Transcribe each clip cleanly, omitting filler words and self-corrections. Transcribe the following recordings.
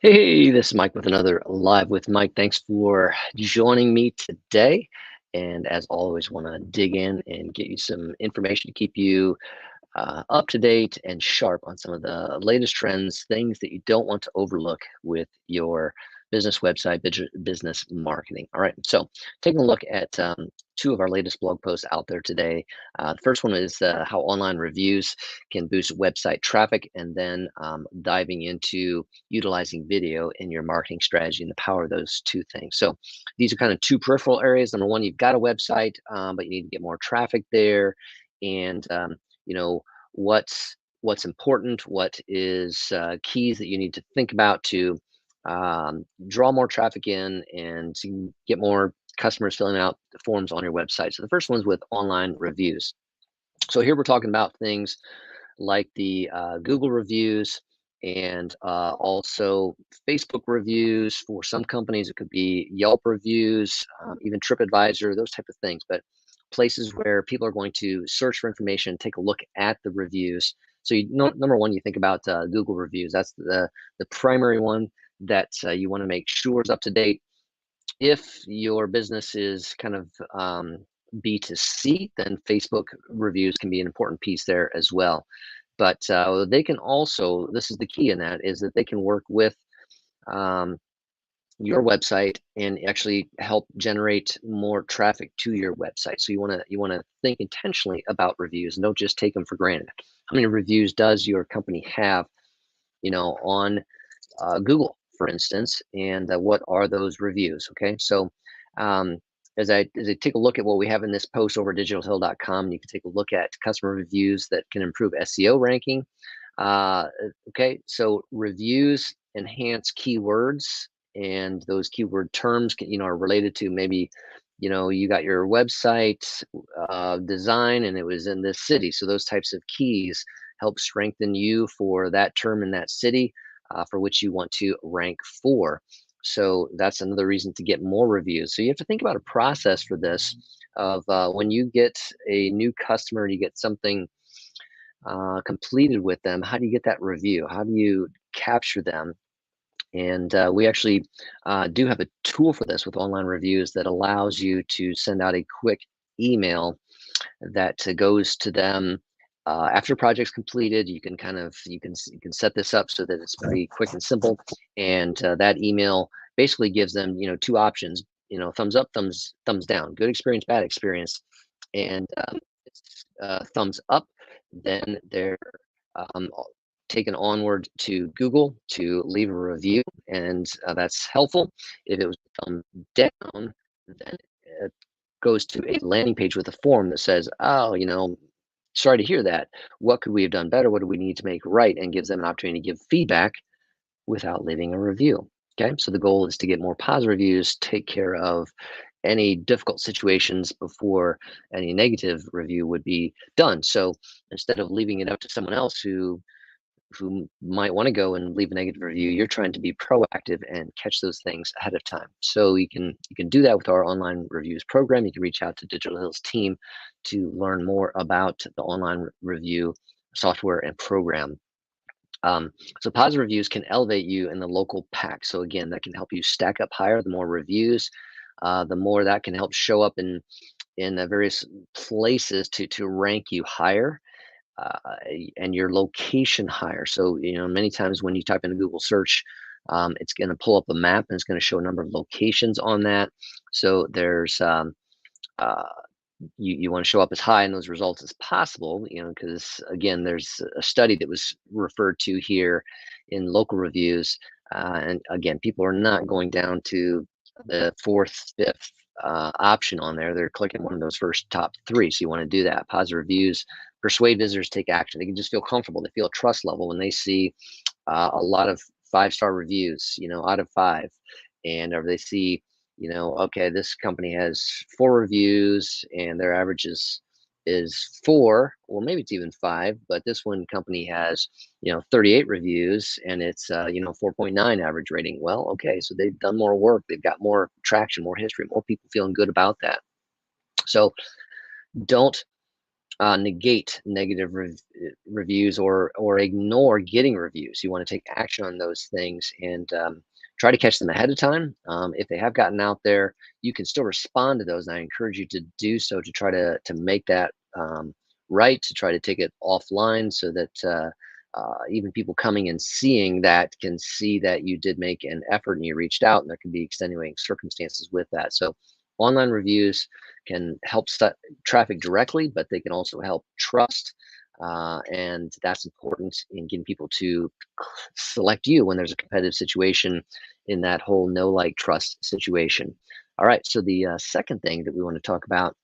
Hey, this is Mike with another Live with Mike. Thanks for joining me today. And as always, want to dig in and get you some information to keep you up to date and sharp on some of the latest trends, things that you don't want to overlook with your business website, business marketing. All right, so taking a look at two of our latest blog posts out there today. The first one is how online reviews can boost website traffic, and then diving into utilizing video in your marketing strategy and the power of those two things. So these are kind of two peripheral areas. Number one, you've got a website, but you need to get more traffic there. And you know what's important, what is keys that you need to think about to draw more traffic in and to get more customers filling out the forms on your website. So the first one's with online reviews. So here we're talking about things like the Google reviews and also Facebook reviews. For some companies, it could be Yelp reviews, even TripAdvisor, those type of things. But places where people are going to search for information, take a look at the reviews. So number one, you think about Google reviews. That's the primary one that you want to make sure is up to date. If your business is kind of B2C, then Facebook reviews can be an important piece there as well. But they can also, this is the key in that, is that they can work with um, your website and actually help generate more traffic to your website. So you want to think intentionally about reviews and don't just take them for granted. How many reviews does your company have, on Google, for instance, and what are those reviews? Okay, so um, as I take a look at what we have in this post over at digitalhill.com, you can take a look at customer reviews that can improve SEO ranking. Okay, so reviews enhance keywords, and those keyword terms are related to maybe you got your website design and it was in this city, so those types of keys help strengthen you for that term in that city for which you want to rank for. So that's another reason to get more reviews. So you have to think about a process for this of when you get a new customer, you get something completed with them. How do you get that review? How do you capture them? And we actually do have a tool for this with online reviews that allows you to send out a quick email that goes to them after project's completed. You can you can set this up so that it's pretty quick and simple. And that email basically gives them two options. Thumbs up, thumbs down, good experience, bad experience. And it's thumbs up, then they're um, taken onward to Google to leave a review, and that's helpful. If it was thumb down, then it goes to a landing page with a form that says, "Oh, sorry to hear that. What could we have done better? What do we need to make right?" And gives them an opportunity to give feedback without leaving a review. Okay, so the goal is to get more positive reviews, take care of any difficult situations before any negative review would be done. So instead of leaving it up to someone else who might want to go and leave a negative review, you're trying to be proactive and catch those things ahead of time. So you can do that with our online reviews program. You can reach out to Digital Hills team to learn more about the online review software and program. So positive reviews can elevate you in the local pack. So again, that can help you stack up higher. The more reviews, the more that can help show up in various places to rank you higher, uh, and your location higher. So many times when you type in a Google search, it's going to pull up a map and it's going to show a number of locations on that. So there's uh, you want to show up as high in those results as possible, because again, there's a study that was referred to here in local reviews. And again, people are not going down to the fourth, fifth option on there. They're clicking one of those first top three. So you want to do that. Positive reviews persuade visitors to take action. They can just feel comfortable. They feel a trust level when they see a lot of five-star reviews, out of five. And or they see, okay, this company has four reviews and their average is four. Well, maybe it's even five, but this one company has 38 reviews and it's 4.9 average rating. Well, okay, so they've done more work, they've got more traction, more history, more people feeling good about that. So don't negate negative reviews or ignore getting reviews. You want to take action on those things and try to catch them ahead of time. If they have gotten out there, you can still respond to those, and I encourage you to do so to try to make that right, to try to take it offline so that even people coming and seeing that can see that you did make an effort and you reached out, and there can be extenuating circumstances with that. So online reviews can help set traffic directly, but they can also help trust. And that's important in getting people to select you when there's a competitive situation in that whole no like trust situation. All right. So the second thing that we want to talk about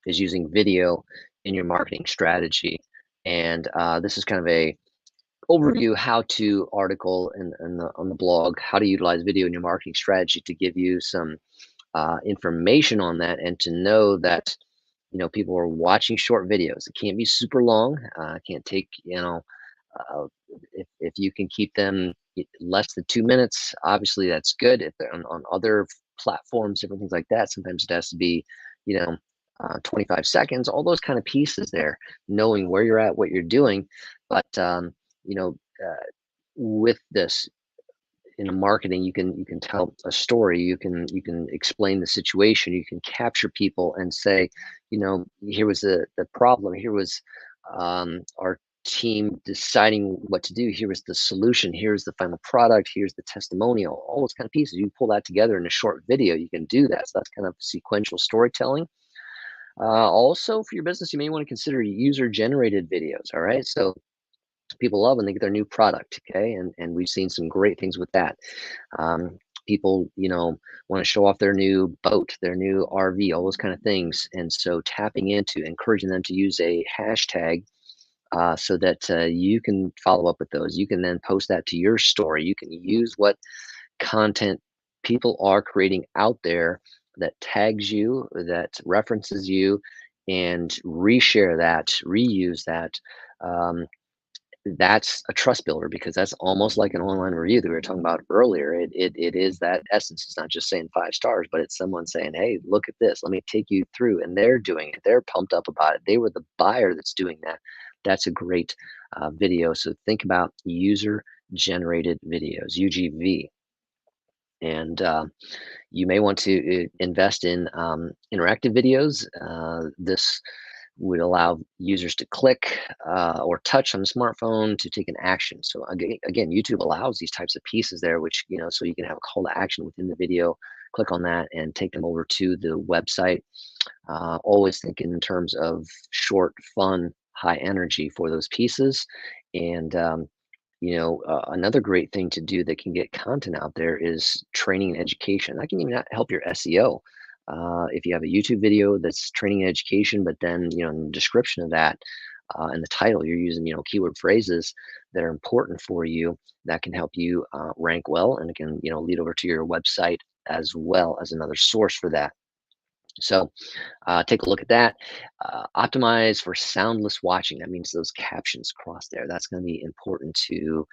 is using video in your marketing strategy. And this is kind of a overview how to article on the blog, how to utilize video in your marketing strategy to give you some information on that and to know that people are watching short videos. It can't be super long. Can't take uh, if you can keep them less than 2 minutes, obviously that's good. If they're on other platforms, different things like that, sometimes it has to be, you know, 25 seconds, all those kind of pieces there, knowing where you're at, what you're doing. But, you know, uh, with this, in a marketing you can tell a story, you can explain the situation, you can capture people and say, here was the problem, here was our team deciding what to do, here was the solution, here's the final product, here's the testimonial, all those kind of pieces. You pull that together in a short video, you can do that. So that's kind of sequential storytelling. Also for your business, you may want to consider user generated videos. All right, so people love when they get their new product. Okay, and we've seen some great things with that. um, People want to show off their new boat, their new RV, all those kind of things, and so tapping into encouraging them to use a hashtag so that you can follow up with those. You can then post that to your story. You can use what content people are creating out there that tags you, that references you, and reshare that, reuse that. um, that's a trust builder, because that's almost like an online review that we were talking about earlier. It is that essence. It's not just saying 5 stars, but it's someone saying, "Hey, look at this. Let me take you through." And they're doing it. They're pumped up about it. They were the buyer that's doing that. That's a great video. So think about user generated videos, UGV, and you may want to invest in interactive videos. This would allow users to click or touch on the smartphone to take an action. So again, YouTube allows these types of pieces there, which, so you can have a call to action within the video, click on that and take them over to the website. Always thinking in terms of short, fun, high energy for those pieces. And, another great thing to do that can get content out there is training and education. That can even help your SEO. If you have a YouTube video that's training and education, but then, in the description of that, and the title, you're using, keyword phrases that are important for you, that can help you rank well, and it can, lead over to your website as well as another source for that. So take a look at that. Optimize for soundless watching. That means those captions cross there. That's going to be important to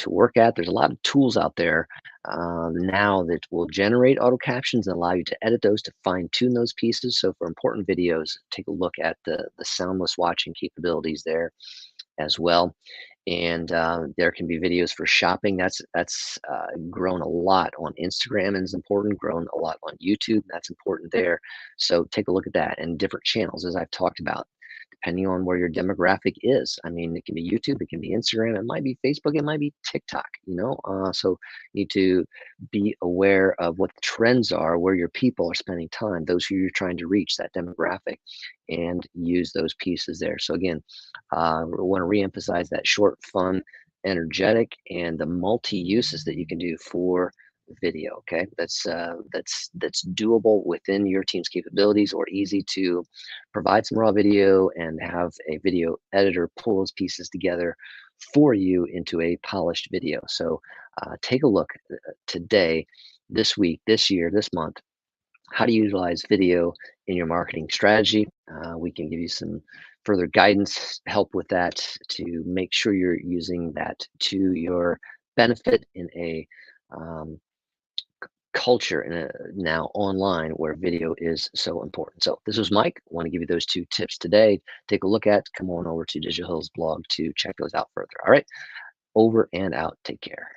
work at. There's a lot of tools out there now that will generate auto captions and allow you to edit those, to fine tune those pieces. So for important videos, take a look at the soundless watching capabilities there as well. And there can be videos for shopping. That's grown a lot on Instagram and is important. Grown a lot on YouTube. That's important there. So take a look at that and different channels, as I've talked about, depending on where your demographic is. I mean, it can be YouTube, it can be Instagram, it might be Facebook, it might be TikTok. So you need to be aware of what the trends are, where your people are spending time, those who you're trying to reach, that demographic, and use those pieces there. So again, we want to reemphasize that short, fun, energetic, and the multi uses that you can do for video. Okay, that's doable within your team's capabilities, or easy to provide some raw video and have a video editor pull those pieces together for you into a polished video. So take a look today, this week, this year, this month, how to utilize video in your marketing strategy. We can give you some further guidance, help with that, to make sure you're using that to your benefit in a um, culture in now online where video is so important. So this was Mike. I want to give you those two tips today. Take a look at. Come on over to Digital Hills blog to check those out further. All right, over and out. Take care.